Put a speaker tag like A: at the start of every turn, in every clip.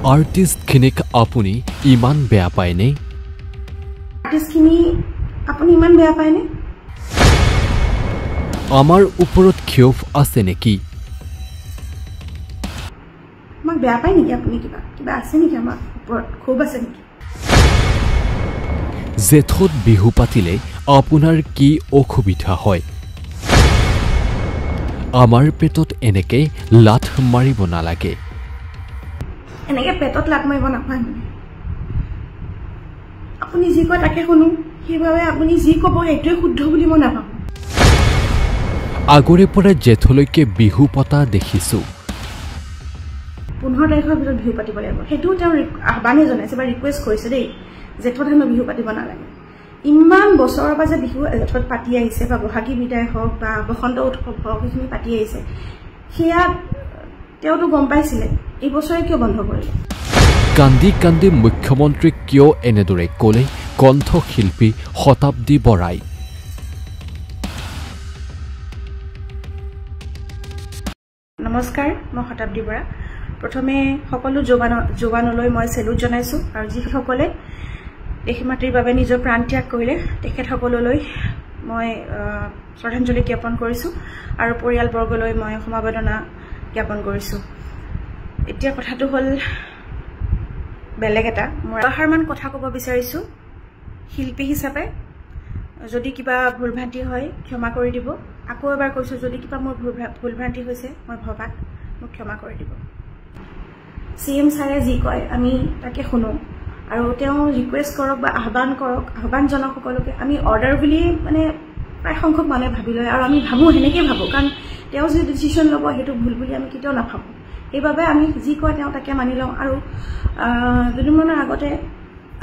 A: আৰ্টিষ্টখিনিক আপুনি ইমান বেয়া পায়নে?
B: আৰ্টিষ্টখিনি আপুনি ইমান বেয়া পায়নে?
A: আমাৰ ওপৰত ক্ষোভ আছে নেকি?
B: আমাক বেয়া পায় নেকি আপুনি? কিবা আছে নেকি আমাৰ ওপৰত ক্ষোভ আছে নেকি?
A: জেঠত বিহু পাতিলে আপোনাৰ কি অসুবিধা হয়? আমাৰ পেটত এনেকে লাথ মাৰিব নালাগে।
B: এনেকে পেটত লাথ মাৰিব নাপায় মানে। আপুনি যি কয় তাকে শুনো, সেইবাবে আপুনি যি ক'ব সেইটোৱে শুদ্ধ বুলি মই নাভাবোঁ।
A: আগৰে পৰা জেঠলৈকে বিহু পতা দেখিছোঁ।
B: 15 তাৰিখৰ ভিতৰত বিহু পাতিব লাগিব, সেইটোও তেওঁ আহ্বানে জনাইছে বা ৰিকুৱেষ্ট কৰিছে দেই। জেঠত হেনো বিহু পাতিব নালাগে। ইমান বছৰৰ পৰা যে বিহু জেঠত পাতি আহিছে বা বহাগী বিদায় হওক বা বসন্ত উৎসৱ হওক, সেইখিনি পাতি আহিছে, সেয়া তেওঁতো গম পাইছিলে। এই বছৰে কিয় বন্ধ কৰিলে?
A: কান্দি কান্দি মুখ্যমন্ত্ৰীক কিয় এনেদৰে ক'লে কণ্ঠশিল্পী শতাব্দী বৰাই?
B: নমস্কাৰ, মই শতাব্দী বৰা। প্ৰথমে সকলো জোৱানলৈ মই চেলুট জনাইছোঁ আৰু যিসকলে দেশ মাতৃৰ বাবে নিজৰ প্ৰাণ ত্যাগ কৰিলে তেখেতসকললৈ মই শ্ৰদ্ধাঞ্জলি জ্ঞাপন কৰিছোঁ আৰু পৰিয়ালবৰ্গলৈ মই সমবেদনা জ্ঞাপন কৰিছোঁ। এতিয়া কথাটো হ'ল বেলেগ এটা। মই এষাৰমান কথা ক'ব বিচাৰিছোঁ। শিল্পী হিচাপে যদি কিবা ভুল ভ্ৰান্তি হয় ক্ষমা কৰি দিব। আকৌ এবাৰ কৈছোঁ, যদি কিবা মোৰ ভুল ভ্ৰান্তি হৈছে মই ভবাত মোক ক্ষমা কৰি দিব। CM ছাৰে যি কয় আমি তাকে শুনো আৰু তেওঁ ৰিকুৱেষ্ট কৰক বা আহ্বান জনাওক সকলোকে। আমি অৰ্ডাৰ বুলি মানে প্ৰায় সংখ্যক মানুহে ভাবি লয় আৰু আমি ভাবোঁ, সেনেকৈ ভাবোঁ, কাৰণ তেওঁ যি ডিচিশ্যন ল'ব সেইটো ভুল বুলি আমি কেতিয়াও নাভাবোঁ। সেইবাবে আমি যি কয় তেওঁ তাকে মানি লওঁ। আৰু দুদিনমানৰ আগতে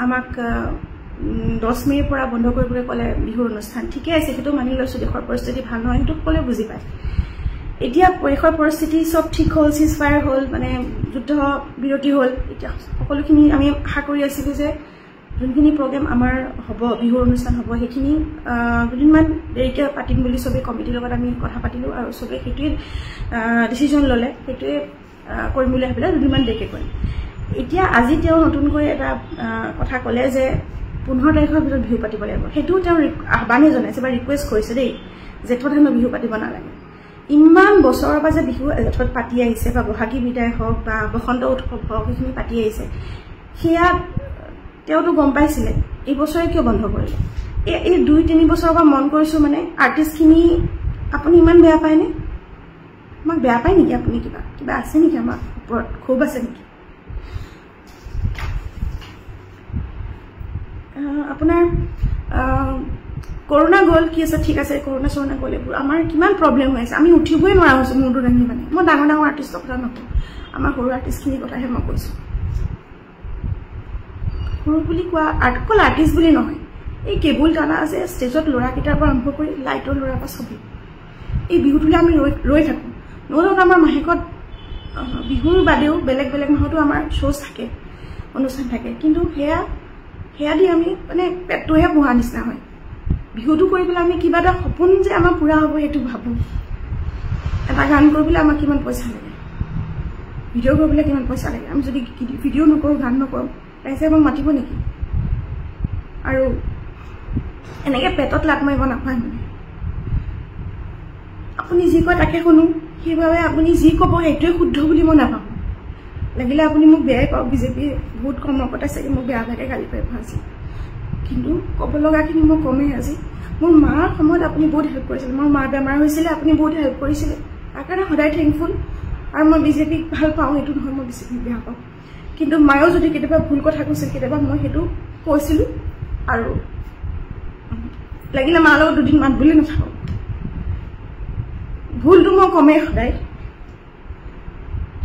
B: আমাক 10 মে'ৰ পৰা বন্ধ কৰিবলৈ ক'লে বিহুৰ অনুষ্ঠান। ঠিকে আছে, সেইটো মানি লৈছোঁ। দেশৰ পৰিস্থিতি ভাল নহয়, সেইটো সকলোৱে বুজি পায়। এতিয়া দেশৰ পৰিস্থিতি চব ঠিক হ'ল, চিজফায়াৰ হ'ল, মানে যুদ্ধ বিৰতি হ'ল। এতিয়া সকলোখিনি আমি আশা কৰি আছিলোঁ যে যোনখিনি প্ৰগ্ৰেম আমাৰ হ'ব, বিহুৰ অনুষ্ঠান হ'ব, সেইখিনি দুদিনমান দেৰিকৈ পাতিম বুলি চবেই কমিটিৰ লগত আমি কথা পাতিলোঁ আৰু চবেই সেইটোৱে ডিচিশ্যন ল'লে, সেইটোৱে কৰিম বুলি ভাবিলে দুদিনমান দেৰিকৈ কৰিম। এতিয়া আজি তেওঁ নতুনকৈ এটা কথা ক'লে যে 15 তাৰিখৰ ভিতৰত বিহু পাতিব লাগিব, সেইটোও তেওঁ আহ্বানে জনাইছে বা ৰিকুৱেষ্ট কৰিছে দেই। জেঠত হেনো বিহু পাতিব নালাগে। ইমান বছৰৰ পৰা যে বিহু জেঠত পাতি আহিছে বা বহাগী বিদায় হওক বা বসন্ত উৎসৱ হওক, সেইখিনি পাতি আহিছে, সেয়া তেওঁতো গম পাইছিলে। এই বছৰে কিয় বন্ধ কৰিলে? এই 2-3 বছৰৰ পৰা মন কৰিছোঁ, মানে আৰ্টিষ্টখিনি আপুনি ইমান বেয়া পায়নে? আমাক বেয়া পায় নেকি আপুনি? কিবা আছে নেকি আমাৰ ওপৰত ক্ষোভ আছে নেকি? আপোনাৰ কৰোণা গ'ল, কি আছে ঠিক আছে, কৰোণা চৰোণা গ'ল, এইবোৰ আমাৰ কিমান প্ৰব্লেম হৈ আছে। আমি উঠিবই নোৱাৰা হৈছোঁ মূৰটো দাঙি। মানে মই ডাঙৰ আৰ্টিষ্টৰ কথা নকওঁ, আমাৰ সৰু আৰ্টিষ্টখিনিৰ কথাহে মই কৈছোঁ। সৰু বুলি কোৱা অকল আৰ্টিষ্ট বুলি নহয়, এই কেবুল টানা আছে ষ্টেজত ল'ৰাকেইটাৰ পৰা আৰম্ভ কৰি লাইটৰ ল'ৰাৰ পৰা চবেই। এই বিহুটোলৈ আমি ৰৈ থাকোঁ। নহ'লেও আমাৰ মাহেকত বিহুৰ বাদেও বেলেগ মাহতো আমাৰ শ্ব'জ থাকে, অনুষ্ঠান থাকে, কিন্তু সেয়া দি আমি মানে পেটটোহে পোহা নিচিনা হয়। বিহুটো কৰি পেলাই আমি কিবা এটা সপোন যে আমাৰ পূৰা হ'ব সেইটো ভাবোঁ। এটা গান কৰিবলৈ আমাক কিমান পইচা লাগে, ভিডিঅ' কৰিবলৈ কিমান পইচা লাগে। আমি যদি ভিডিঅ' নকৰোঁ, গান নকৰোঁ, ৰাইজে আমাক মাতিব নেকি? আৰু এনেকৈ পেটত লাথ মাৰিব নাপায় মানে। আপুনি যি কয় তাকে শুনো, সেইবাবে আপুনি যি ক'ব সেইটোৱে শুদ্ধ বুলি মই নাভাবোঁ। লাগিলে আপুনি মোক বেয়াই পাওক, বিজেপি বহুত কম নকটাই চাগে, মোক বেয়া লাগে, গালি পাৰিব আজি, কিন্তু ক'ব লগাখিনি মই কমেই আজি। মোৰ মাৰ সময়ত আপুনি বহুত হেল্প কৰিছিলে। মোৰ মাৰ বেমাৰ হৈছিলে, আপুনি বহুত হেল্প কৰিছিলে, তাৰ কাৰণে সদায় থেংকফুল। আৰু মই বিজেপিক ভাল পাওঁ, সেইটো নহয় মই বিজেপিক বেয়া পাওঁ, কিন্তু মায়েও যদি কেতিয়াবা ভুল কথা কৈছিল, কেতিয়াবা মই সেইটো কৈছিলোঁ। আৰু লাগিলে মাৰ লগত দুদিন মাত বুলি নাথাকোঁ, ভুলটো মই কমেই সদায়।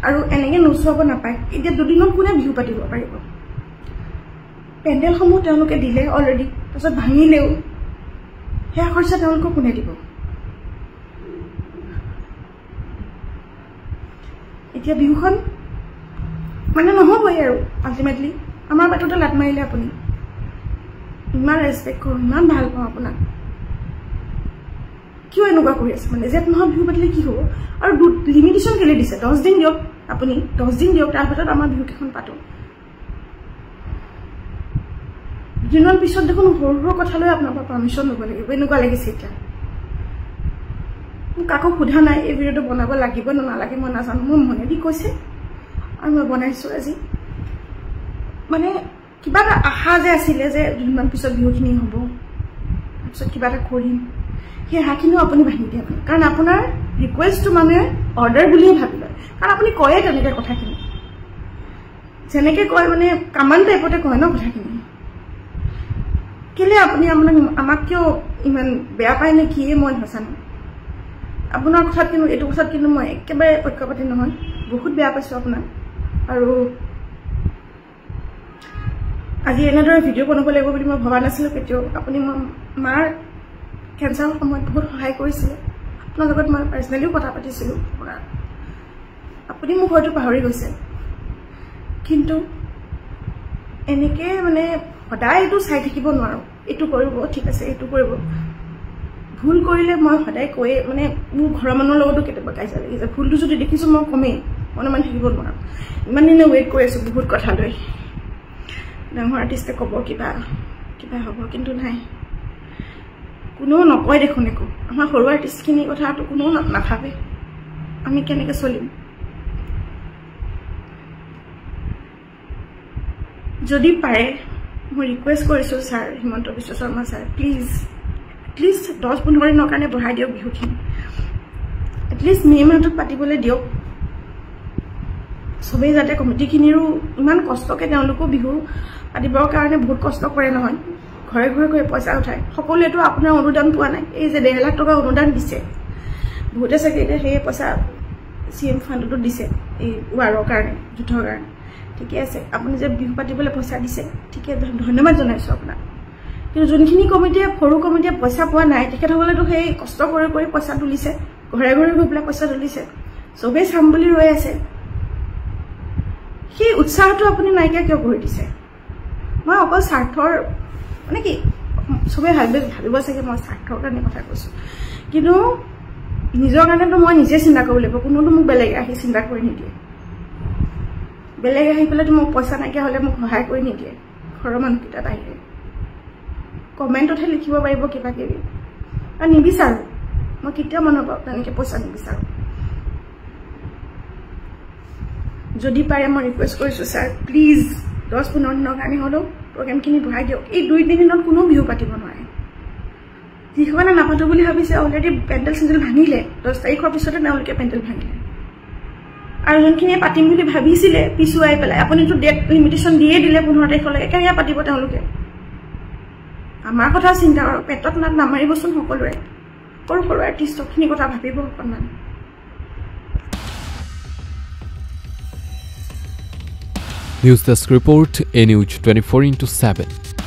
B: আৰু এনেকৈ নোচোৱাব নাপায়। এতিয়া দুদিনত কোনে বিহু পাতিব পাৰিব? পেণ্ডেলসমূহ তেওঁলোকে দিলে অলৰেডি, তাৰপিছত ভাঙিলেও সেয়া খৰচা তেওঁলোকক কোনে দিব? এতিয়া বিহুখন মানে নহ'বই আৰু আল্টিমেটলি। আমাৰ বাটতে লাট মাৰিলে আপুনি। ইমান ৰেচপেক্ট কৰোঁ, ইমান ভাল পাওঁ আপোনাক, কিয় এনেকুৱা কৰি আছে মানে জেঠ মাহত বিহু পাতিলে কি হ'ব আৰু লিমিটেশ্যন কেলে দিছে 10 দিন দিয়ক আপুনি 10 দিন দিয়ক তাৰ ভিতৰত আমাৰ বিহু কেইখন পাতো দিনৰ পিছত দেখোন সৰু সৰু কথা লৈ আপোনাৰ পৰা পাৰমিশ্যন ল'ব লাগিব এনেকুৱা লাগিছে এতিয়া মোক কাকো সোধা নাই এই ভিডিঅ'টো বনাব লাগিব নে নালাগে মই নাজানো মোৰ মনেদি কৈছে আৰু মই বনাইছোঁ আজি মানে কিবা এটা আশা যে আছিলে যে দুদিনমান পিছত বিহুখিনি হ'ব তাৰপিছত কিবা এটা কৰিম সেই আশাখিনিও আপুনি ভাঙি দিয়ে মানে কাৰণ আপোনাৰ ৰিকুৱেষ্টটো মানে অৰ্ডাৰ বুলিয়ে ভাবি লয় কাৰণ আপুনি কয়ে তেনেকৈ কথাখিনি যেনেকৈ কয় মানে কামাণ্ড টাইপতে কয় ন কথাখিনি কেলে আপুনি আমাক কিয় ইমান বেয়া পায় নে কিয়ে মই নাজানো আপোনাৰ কথাত কিন্তু এইটো কথাত কিন্তু মই একেবাৰে পক্ষপাতি নহয় বহুত বেয়া পাইছোঁ আপোনাক আৰু আজি এনেদৰে ভিডিঅ' বনাব লাগিব বুলি মই ভবা নাছিলোঁ কেতিয়াও আপুনি মাৰ কেঞ্চাৰৰ সময়ত বহুত সহায় কৰিছিলে আপোনাৰ লগত মই পাৰ্চনেলিও কথা পাতিছিলোঁ আপুনি মোক হয়তো পাহৰি গৈছে কিন্তু এনেকৈ মানে সদায় এইটো চাই থাকিব নোৱাৰোঁ এইটো কৰিব ঠিক আছে এইটো কৰিব ভুল কৰিলে মই সদায় কৈয়ে মানে মোৰ ঘৰৰ মানুহৰ লগতো কেতিয়াবা কাজিয়া লাগিছে ভুলটো যদি দেখিছোঁ মই কমেই মনে থাকিব নোৱাৰোঁ ইমান দিনে ৱেইট কৰি আছোঁ বহুত কথা লৈ ডাঙৰ আৰ্টিষ্টে ক'ব কিবা কিবা হ'ব কিন্তু নাই কোনেও নকয় দেখোন একো আমাৰ সৰু আৰ্টিষ্টখিনিৰ কথাটো কোনেও নাভাবে আমি কেনেকৈ চলিম যদি পাৰে মই ৰিকুৱেষ্ট কৰিছোঁ sir Himanta Biswa Sarma sir please at least 10-15 দিনৰ কাৰণে বঢ়াই দিয়ক বিহুখিনি এটলিষ্ট মে' মাহটোত পাতিবলৈ দিয়ক চবেই যাতে কমিটিখিনিৰো ইমান কষ্টকৈ তেওঁলোকো বিহু পাতিবৰ কাৰণে বহুত কষ্ট কৰে নহয় ঘৰে ঘৰে গৈ পইচা উঠায় সকলোৱেতো আপোনাৰ অনুদান পোৱা নাই এই যে 1.5 লাখ টকা অনুদান দিছে বহুতে চাগে এতিয়া সেই পইচা CM ফাণ্ডতো দিছে এই ৱাৰৰ কাৰণে যুদ্ধৰ কাৰণে ঠিকে আছে আপুনি যে বিহু পাতিবলৈ পইচা দিছে ঠিকে ধন্যবাদ জনাইছোঁ আপোনাক কিন্তু যোনখিনি কমিটিয়ে সৰু কমিটিয়ে পইচা পোৱা নাই তেখেতসকলেতো সেই কষ্ট কৰি কৰি পইচা তুলিছে ঘৰে ঘৰে গৈ পেলাই পইচা তুলিছে চবেই চাম বুলি ৰৈ আছে সেই উৎসাহটো আপুনি নাইকিয়া কিয় কৰি দিছে মই অকল স্বাৰ্থৰ মানে কি চবেই ভাবিব চাগে মই স্বাৰ্থৰ কাৰণে কথা কৈছোঁ কিন্তু নিজৰ কাৰণেতো মই নিজে চিন্তা কৰিব লাগিব কোনোতো মোক বেলেগে আহি চিন্তা কৰি নিদিয়ে বেলেগে আহি পেলাইতো মোক পইচা নাইকিয়া হ'লে মোক সহায় কৰি নিদিয়ে ঘৰৰ মানুহকেইটা বাহিৰে কমেণ্টতহে লিখিব পাৰিব কিবা কিবি আৰু নিবিচাৰোঁ মই কেতিয়াও মানুহৰ পৰা তেনেকৈ পইচা নিবিচাৰোঁ যদি পাৰে মই ৰিকুৱেষ্ট কৰিছোঁ ছাৰ প্লিজ 10-15 দিনৰ কাৰণে হ'লেও প্ৰগ্ৰেমখিনি বঢ়াই দিয়ক এই 2-3 দিনত কোনো বিহু পাতিব নোৱাৰে যিসকলে নাপাতো বুলি ভাবিছে অলৰেডি পেণ্ডেল চেণ্ডেল ভাঙিলে 10 তাৰিখৰ পিছতে তেওঁলোকে পেণ্ডেল ভাঙিলে আৰু যোনখিনিয়ে পাতিম বুলি ভাবিছিলে পিছুৱাই পেলাই আপুনিতো ডেট লিমিটেশ্যন দিয়ে দিলে 15 তাৰিখলৈকে কেনেকৈ পাতিব তেওঁলোকে আমাৰ কথা চিন্তা কৰক পেটত নামাৰিবচোন সকলোৰে সৰু সৰু আৰ্টিষ্টখিনিৰ কথা ভাবিব অকণমান
A: News Desk Report, NUJ 24/7.